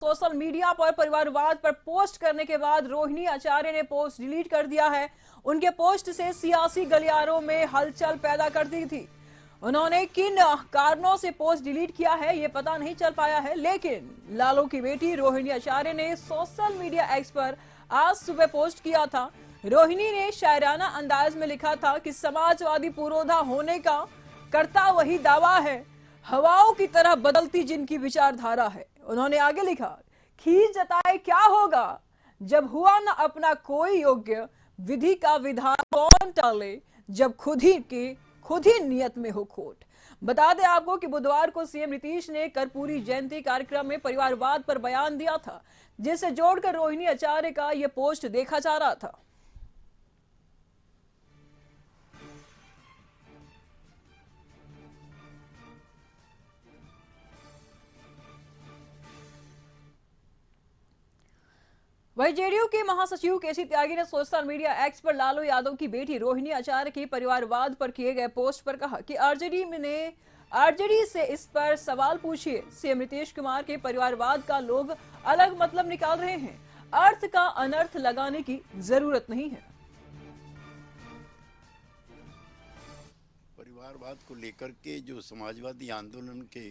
Social media पर परिवारवाद पर पोस्ट करने के बाद रोहिणी आचार्य ने पोस्ट डिलीट कर दिया है। उनके पोस्ट से सियासी गलियारों में हलचल पैदा कर दी थी। उन्होंने किन कारणों से पोस्ट डिलीट किया है ये पता नहीं चल पाया है, लेकिन लालू की बेटी रोहिणी आचार्य ने सोशल मीडिया एक्स पर आज सुबह पोस्ट किया था। रोहिणी ने शायराना अंदाज में लिखा था कि समाजवादी पुरोधा होने का करता वही दावा है, हवाओं की तरह बदलती जिनकी विचारधारा है। उन्होंने आगे लिखा, खींच जताए क्या होगा जब हुआ न अपना कोई योग्य, विधि का विधान कौन टाले जब खुद ही नियत में हो खोट। बता दें आपको कि बुधवार को सीएम नीतीश ने कर्पूरी जयंती कार्यक्रम में परिवारवाद पर बयान दिया था, जिसे जोड़कर रोहिणी आचार्य का यह पोस्ट देखा जा रहा था। वहीं जेडीयू के महासचिव केसी त्यागी ने सोशल मीडिया एक्स पर लालू यादव की बेटी रोहिणी आचार्य की परिवारवाद पर किए गए पोस्ट पर कहा कि आरजेडी से इस पर सवाल पूछिए। सीएम नीतीश कुमार के परिवारवाद का लोग अलग मतलब निकाल रहे हैं, अर्थ का अनर्थ लगाने की जरूरत नहीं है। परिवारवाद को लेकर के जो समाजवादी आंदोलन के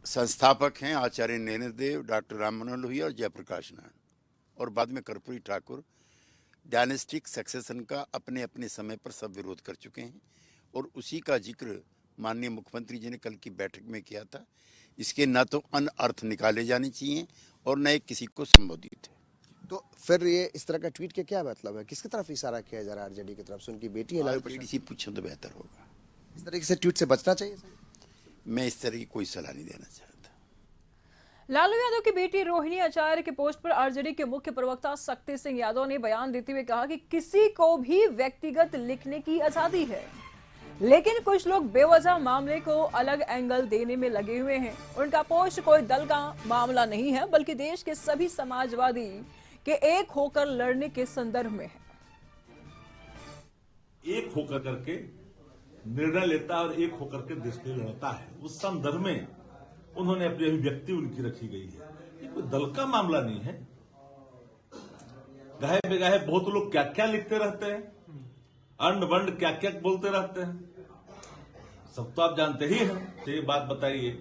संस्थापक हैं आचार्य नैनदेव, डॉक्टर राम मनोहर लोहिया और जयप्रकाश नारायण, और बाद में कर्पूरी ठाकुर डायनेस्टिक सक्सेशन का अपने अपने समय पर सब विरोध कर चुके हैं, और उसी का जिक्र माननीय मुख्यमंत्री जी ने कल की बैठक में किया था। इसके न तो अनर्थ निकाले जाने चाहिए और न किसी को संबोधित है। तो फिर ये इस तरह का ट्वीट के क्या मतलब है, किसकी तरफ इशारा किया जा रहा है? आरजेडी की तरफ से उनकी बेटी है लालू से पूछें तो बेहतर होगा। इस तरीके से ट्वीट से बचना चाहिए। मैं इस तरह की कोई सलाह नहीं देना चाहता। लालू यादव की बेटी रोहिणी आचार्य के पोस्ट पर आरजेडी के मुख्य प्रवक्ता शक्ति सिंह यादव ने बयान देते हुए कहा कि किसी को भी व्यक्तिगत लिखने की आजादी है, लेकिन कुछ लोग बेवजह मामले को अलग एंगल देने में लगे हुए हैं। उनका पोस्ट कोई दल का मामला नहीं है, बल्कि देश के सभी समाजवादी के एक होकर लड़ने के संदर्भ में है। एक होकर करके निर्णय लेता है और एक होकर के देश के लिए लड़ता है, उस संदर्भ में उन्होंने अपनी अभिव्यक्ति उनकी रखी गई है। ये कोई दल का मामला नहीं है। गाहे बेगाहे बहुत लोग क्या क्या लिखते रहते हैं, अंड बंड क्या क्या बोलते रहते हैं, सब तो आप जानते ही हैं। तो ये बात बताइए,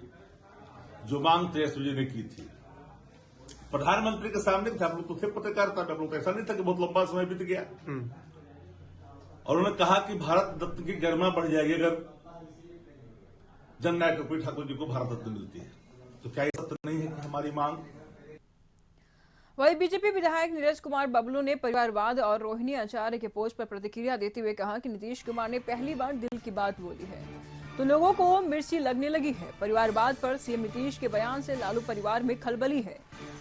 जो मांग तेजस्वी जी ने की थी प्रधानमंत्री के सामने थे, आप लोग तो थे पत्रकारिता में, आप लोग ऐसा नहीं था कि बहुत लंबा समय बीत गया। और उन्होंने कहा कि भारत रत्न की गरिमा बढ़ जाएगी अगर जननायक कर्पूरी ठाकुर जी को भारत रत्न मिलती है। तो क्या ये सत्य नहीं है कि हमारी मांग? वहीं बीजेपी विधायक नीरज कुमार बबलू ने परिवारवाद और रोहिणी आचार्य के पोस्ट पर प्रतिक्रिया देते हुए कहा कि नीतीश कुमार ने पहली बार दिल की बात बोली है तो लोगों को मिर्ची लगने लगी है। परिवारवाद पर सीएम नीतीश के बयान से लालू परिवार में खलबली है,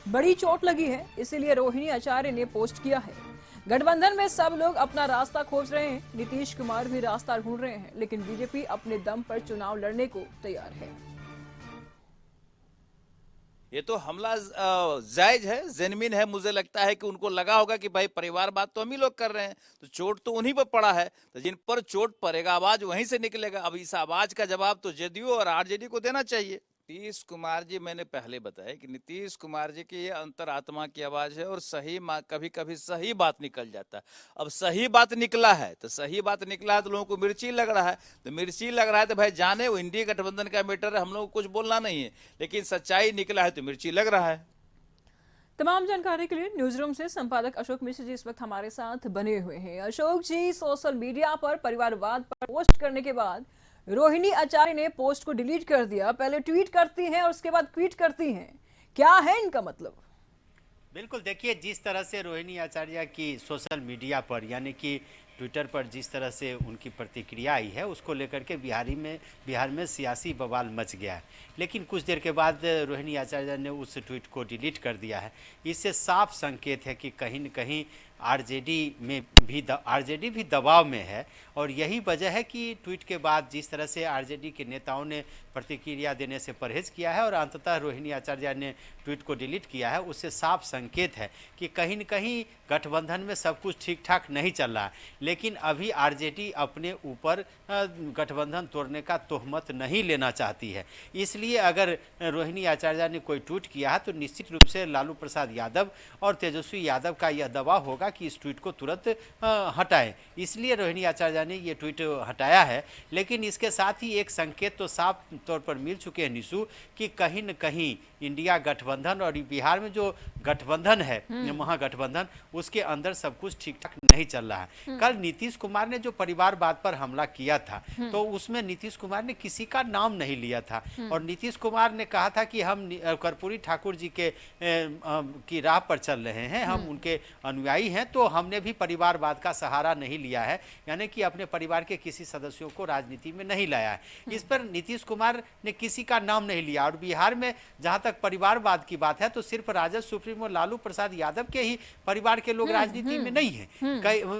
बड़ी चोट लगी है, इसीलिए रोहिणी आचार्य ने पोस्ट किया है। गठबंधन में सब लोग अपना रास्ता खोज रहे हैं, नीतीश कुमार भी रास्ता ढूंढ रहे हैं, लेकिन बीजेपी अपने दम पर चुनाव लड़ने को तैयार है। ये तो हमला जायज है, जेन्युइन है। मुझे लगता है कि उनको लगा होगा कि भाई परिवारवाद तो हम ही लोग कर रहे हैं, तो चोट तो उन्हीं पर पड़ा है, तो जिन पर चोट पड़ेगा आवाज वहीं से निकलेगा। अब इस आवाज का जवाब तो जेडीयू और आरजेडी को देना चाहिए। नीतीश कुमार जी, मैंने पहले बताया कि नीतीश कुमार जी की ये अंतरात्मा की आवाज है, और सही कभी कभी सही बात निकल जाता है। अब सही बात निकला है तो सही बात निकला है तो लोगों को मिर्ची लग रहा है, तो मिर्ची लग रहा है तो भाई जाने, वो इंडिया गठबंधन का मैटर है, हम लोग को कुछ बोलना नहीं है, लेकिन सच्चाई निकला है तो मिर्ची लग रहा है। तमाम जानकारी के लिए न्यूज रूम से संपादक अशोक मिश्र जी इस वक्त हमारे साथ बने हुए हैं। अशोक जी, सोशल मीडिया पर परिवारवाद पर पोस्ट करने के बाद रोहिणी आचार्य ने पोस्ट को डिलीट कर दिया। पहले ट्वीट करती हैं और उसके बाद ट्वीट करती हैं, क्या है इनका मतलब? बिल्कुल, देखिए जिस तरह से रोहिणी आचार्य की सोशल मीडिया पर यानी कि ट्विटर पर जिस तरह से उनकी प्रतिक्रिया आई है, उसको लेकर के बिहार में सियासी बवाल मच गया है। लेकिन कुछ देर के बाद रोहिणी आचार्य ने उस ट्वीट को डिलीट कर दिया है। इससे साफ संकेत है कि कहीं न कहीं आरजेडी भी दबाव में है और यही वजह है कि ट्वीट के बाद जिस तरह से आरजेडी के नेताओं ने प्रतिक्रिया देने से परहेज किया है और अंततः रोहिणी आचार्य ने ट्वीट को डिलीट किया है, उससे साफ संकेत है कि कहीं न कहीं गठबंधन में सब कुछ ठीक ठाक नहीं चल रहा है। लेकिन अभी आरजेडी अपने ऊपर गठबंधन तोड़ने का तोहमत नहीं लेना चाहती है, इसलिए अगर रोहिणी आचार्य ने कोई ट्वीट किया है तो निश्चित रूप से लालू प्रसाद यादव और तेजस्वी यादव का यह दबाव होगा कि इस ट्वीट को तुरंत हटाएं। इसलिए रोहिणी आचार्य ने ये ट्वीट हटाया है। लेकिन इसके साथ ही एक संकेत तो साफ तौर पर मिल चुके हैं निशु कि कहीं न कहीं इंडिया गठबंधन और बिहार में जो गठबंधन है महागठबंधन, उसके अंदर सब कुछ ठीक ठाक नहीं चल रहा है। कल नीतीश कुमार ने जो परिवारवाद पर हमला किया था तो उसमें नीतीश कुमार ने किसी का नाम नहीं लिया था और नीतीश कुमार ने कहा था कि हम कर्पूरी ठाकुर जी के की राह पर चल रहे हैं, हम उनके अनुयायी हैं, तो हमने भी परिवारवाद का सहारा नहीं लिया है, यानी कि अपने परिवार के किसी सदस्यों को राजनीति में नहीं लाया है। इस पर नीतीश कुमार ने किसी का नाम नहीं लिया और बिहार में जहां तक परिवारवाद की बात है तो सिर्फ राजद सुप्रीमो लालू प्रसाद यादव के ही परिवार के लोग राजनीति में नहीं है।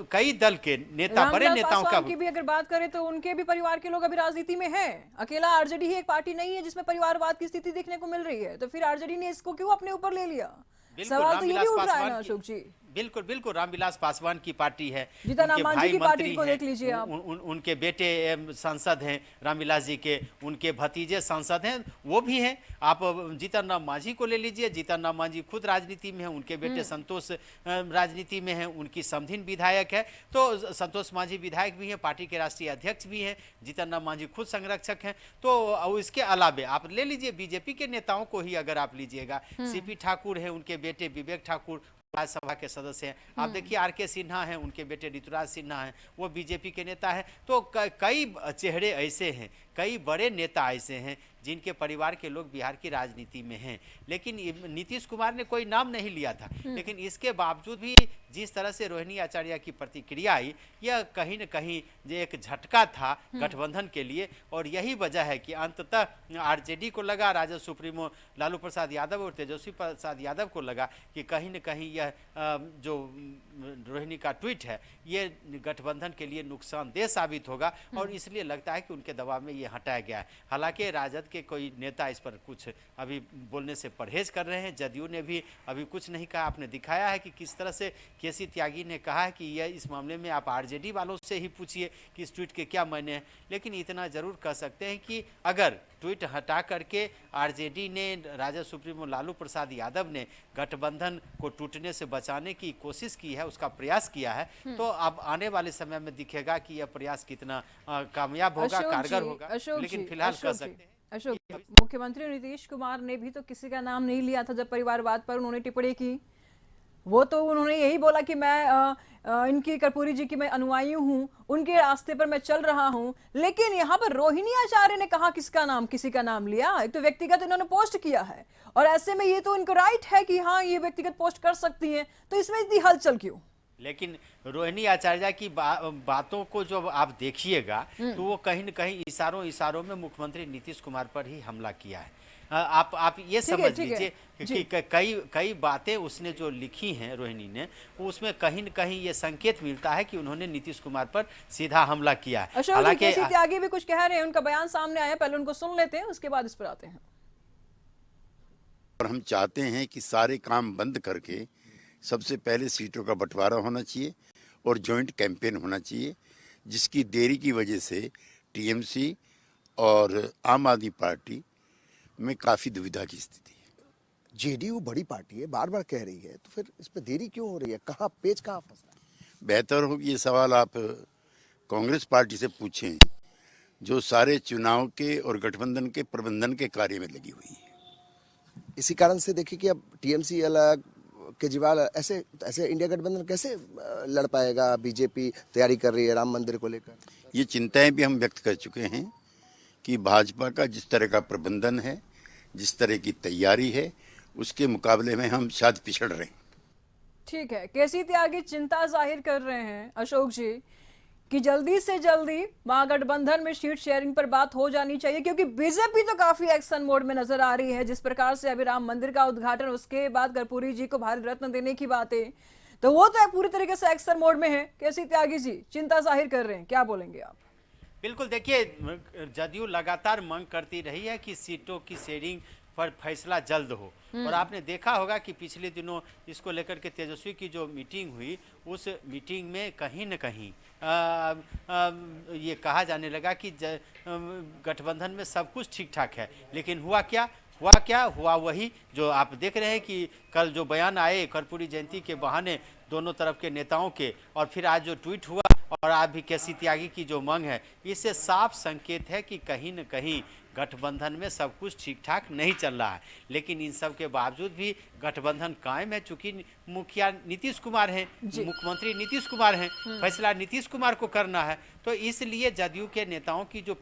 कई दल के नेता, बड़े नेताओं का की भी अगर बात करें तो उनके भी परिवार के लोग अभी राजनीति में हैं। अकेला आरजेडी ही एक पार्टी नहीं है जिसमें परिवारवाद की स्थिति देखने को मिल रही है, तो फिर आरजेडी ने इसको क्यों अपने ऊपर ले लिया? सवाल तो ये भी उठ रहा है ना अशोक जी। बिल्कुल बिल्कुल, रामविलास पासवान की पार्टी है, जीतन राम मांझी की पार्टी को देख लीजिए आप, उनके बेटे सांसद हैं रामविलास जी के, उनके भतीजे सांसद हैं, वो भी हैं। आप जीतन राम मांझी को ले लीजिए, जीतन राम मांझी खुद राजनीति में है, उनके बेटे संतोष राजनीति में हैं, उनकी समधिन विधायक है, तो संतोष मांझी विधायक भी हैं, पार्टी के राष्ट्रीय अध्यक्ष भी हैं, जीतन राम मांझी खुद संरक्षक हैं। तो इसके अलावे आप ले लीजिए बीजेपी के नेताओं को ही अगर आप लीजिएगा, सीपी ठाकुर है, उनके बेटे विवेक ठाकुर राज्यसभा के सदस्य हैं। आप देखिए आर.के. सिन्हा हैं, उनके बेटे ऋतुराज सिन्हा हैं, वो बीजेपी के नेता हैं। तो कई चेहरे ऐसे हैं, कई बड़े नेता ऐसे हैं जिनके परिवार के लोग बिहार की राजनीति में हैं। लेकिन नीतीश कुमार ने कोई नाम नहीं लिया था, लेकिन इसके बावजूद भी जिस तरह से रोहिणी आचार्य की प्रतिक्रिया आई, यह कहीं न कहीं एक झटका था गठबंधन के लिए और यही वजह है कि अंततः आरजेडी को लगा, राजद सुप्रीमो लालू प्रसाद यादव और तेजस्वी प्रसाद यादव को लगा कि कहीं न कहीं यह जो रोहिणी का ट्वीट है ये गठबंधन के लिए नुकसानदेह साबित होगा और इसलिए लगता है कि उनके दबाव में ये हटाया गया है। हालांकि राजद के कोई नेता इस पर कुछ अभी बोलने से परहेज कर रहे हैं, जदयू ने भी अभी कुछ नहीं कहा। आपने दिखाया है कि किस तरह से केसी त्यागी ने कहा है कि यह इस मामले में आप आरजेडी वालों से ही पूछिए कि इस ट्वीट के क्या मायने हैं। लेकिन इतना जरूर कह सकते हैं कि अगर ट्वीट हटा करके आरजेडी ने, राजद सुप्रीमो लालू प्रसाद यादव ने गठबंधन को टूटने से बचाने की कोशिश की है, उसका प्रयास किया है, तो अब आने वाले समय में दिखेगा कि यह प्रयास कितना कामयाब होगा, कारगर होगा। लेकिन फिलहाल कह सकते हैं अशोक, मुख्यमंत्री नीतीश कुमार ने भी तो किसी का नाम नहीं लिया था जब परिवारवाद पर उन्होंने टिप्पणी की। वो तो उन्होंने यही बोला कि मैं इनकी कर्पूरी जी की मैं अनुयायी हूँ, उनके रास्ते पर मैं चल रहा हूँ। लेकिन यहाँ पर रोहिणी आचार्य ने कहा किसी का नाम लिया? एक तो व्यक्तिगत इन्होंने पोस्ट किया है और ऐसे में ये तो इनको राइट है कि हाँ ये व्यक्तिगत पोस्ट कर सकती हैं, तो इसमें इतनी हलचल क्यों? लेकिन रोहिणी आचार्य की बातों को जब आप देखिएगा तो वो कहीं न कहीं इशारों में मुख्यमंत्री नीतीश कुमार पर ही हमला किया है। आप ये समझ लीजिए कि कई बातें उसने जो लिखी हैं रोहिणी ने, उसमें कहीं न कहीं ये संकेत मिलता है कि उन्होंने नीतीश कुमार पर सीधा हमला किया है। हालांकि त्यागी भी कुछ कह रहे हैं, उनका बयान सामने आया, पहले उनको सुन लेते हैं, उसके बाद इस पर आते हैं। और हम चाहते हैं कि सारे काम बंद करके सबसे पहले सीटों का बंटवारा होना चाहिए और जॉइंट कैंपेन होना चाहिए, जिसकी देरी की वजह से टीएमसी और आम आदमी पार्टी में काफी दुविधा की स्थिति है। जेडीयू बड़ी पार्टी है, बार बार कह रही है, तो फिर इस पे देरी क्यों हो रही है? कहाँ पेच कहाँ फंसा है? बेहतर हो कि ये सवाल आप कांग्रेस पार्टी से पूछें, जो सारे चुनाव के और गठबंधन के प्रबंधन के कार्य में लगी हुई है। इसी कारण से देखिए कि अब टीएमसी अलग, केजरीवाल ऐसे इंडिया गठबंधन कैसे लड़ पाएगा? बीजेपी तैयारी कर रही है राम मंदिर को लेकर। ये चिंताएं भी हम व्यक्त कर चुके हैं कि भाजपा का जिस तरह का प्रबंधन है, जिस तरह की तैयारी है, उसके मुकाबले में हम शायद पिछड़ रहे हैं। ठीक है, केसी त्यागी चिंता जाहिर कर रहे हैं अशोक जी कि जल्दी से जल्दी महागठबंधन में सीट शेयरिंग पर बात हो जानी चाहिए, क्योंकि बीजेपी तो काफी एक्शन मोड में नजर आ रही है। जिस प्रकार से अभी राम मंदिर का उद्घाटन, उसके बाद कर्पूरी जी को भारत रत्न देने की बातें, तो वो तो पूरी तरीके से एक्शन मोड में है। केसी त्यागी जी चिंता जाहिर कर रहे हैं, क्या बोलेंगे आप? बिल्कुल, देखिए जदयू लगातार मांग करती रही है कि सीटों की शेयरिंग पर फैसला जल्द हो, और आपने देखा होगा कि पिछले दिनों इसको लेकर के तेजस्वी की जो मीटिंग हुई, उस मीटिंग में कहीं न कहीं ये कहा जाने लगा कि गठबंधन में सब कुछ ठीक ठाक है, लेकिन हुआ वही जो आप देख रहे हैं कि कल जो बयान आए कर्पूरी जयंती के बहाने दोनों तरफ के नेताओं के, और फिर आज जो ट्वीट हुआ और आप भी केसी त्यागी की जो मांग है, इससे साफ संकेत है कि कहीं न कहीं गठबंधन में सब कुछ ठीक ठाक नहीं चल रहा है। लेकिन इन सब के बावजूद भी गठबंधन कायम है, चूंकि मुखिया नीतीश कुमार हैं, मुख्यमंत्री नीतीश कुमार हैं, फैसला नीतीश कुमार को करना है। तो इसलिए जदयू के नेताओं की जो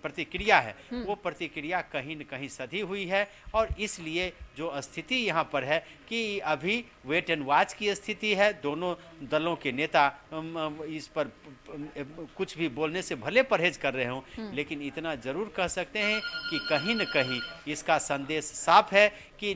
प्रतिक्रिया है, वो प्रतिक्रिया कहीं न कहीं सधी हुई है, और इसलिए जो स्थिति यहाँ पर है कि अभी वेट एंड वॉच की स्थिति है। दोनों दलों के नेता इस पर कुछ भी बोलने से भले परहेज कर रहे हों, लेकिन इतना जरूर कह सकते हैं कि कहीं न कहीं इसका संदेश साफ है कि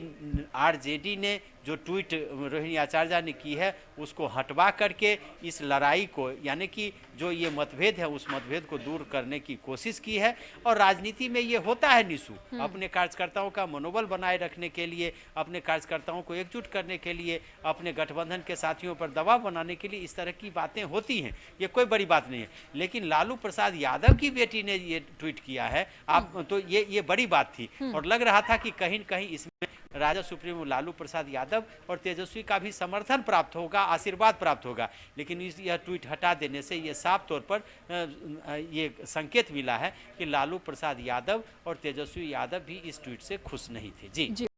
आरजेडी ने जो ट्वीट रोहिणी आचार्य ने की है, उसको हटवा करके इस लड़ाई को, यानी कि जो ये मतभेद है, उस मतभेद को दूर करने की कोशिश की है। और राजनीति में ये होता है निशु, अपने कार्यकर्ताओं का मनोबल बनाए रखने के लिए, अपने कार्यकर्ताओं को एकजुट करने के लिए, अपने गठबंधन के साथियों पर दबाव बनाने के लिए इस तरह की बातें होती हैं, ये कोई बड़ी बात नहीं है। लेकिन लालू प्रसाद यादव की बेटी ने ये ट्वीट किया है, आप तो ये बड़ी बात थी, और लग रहा था कि कहीं न कहीं इसमें राजा सुप्रीमो लालू प्रसाद यादव और तेजस्वी का भी समर्थन प्राप्त होगा, आशीर्वाद प्राप्त होगा। लेकिन यह ट्वीट हटा देने से ये साफ तौर पर ये संकेत मिला है कि लालू प्रसाद यादव और तेजस्वी यादव भी इस ट्वीट से खुश नहीं थे। जी।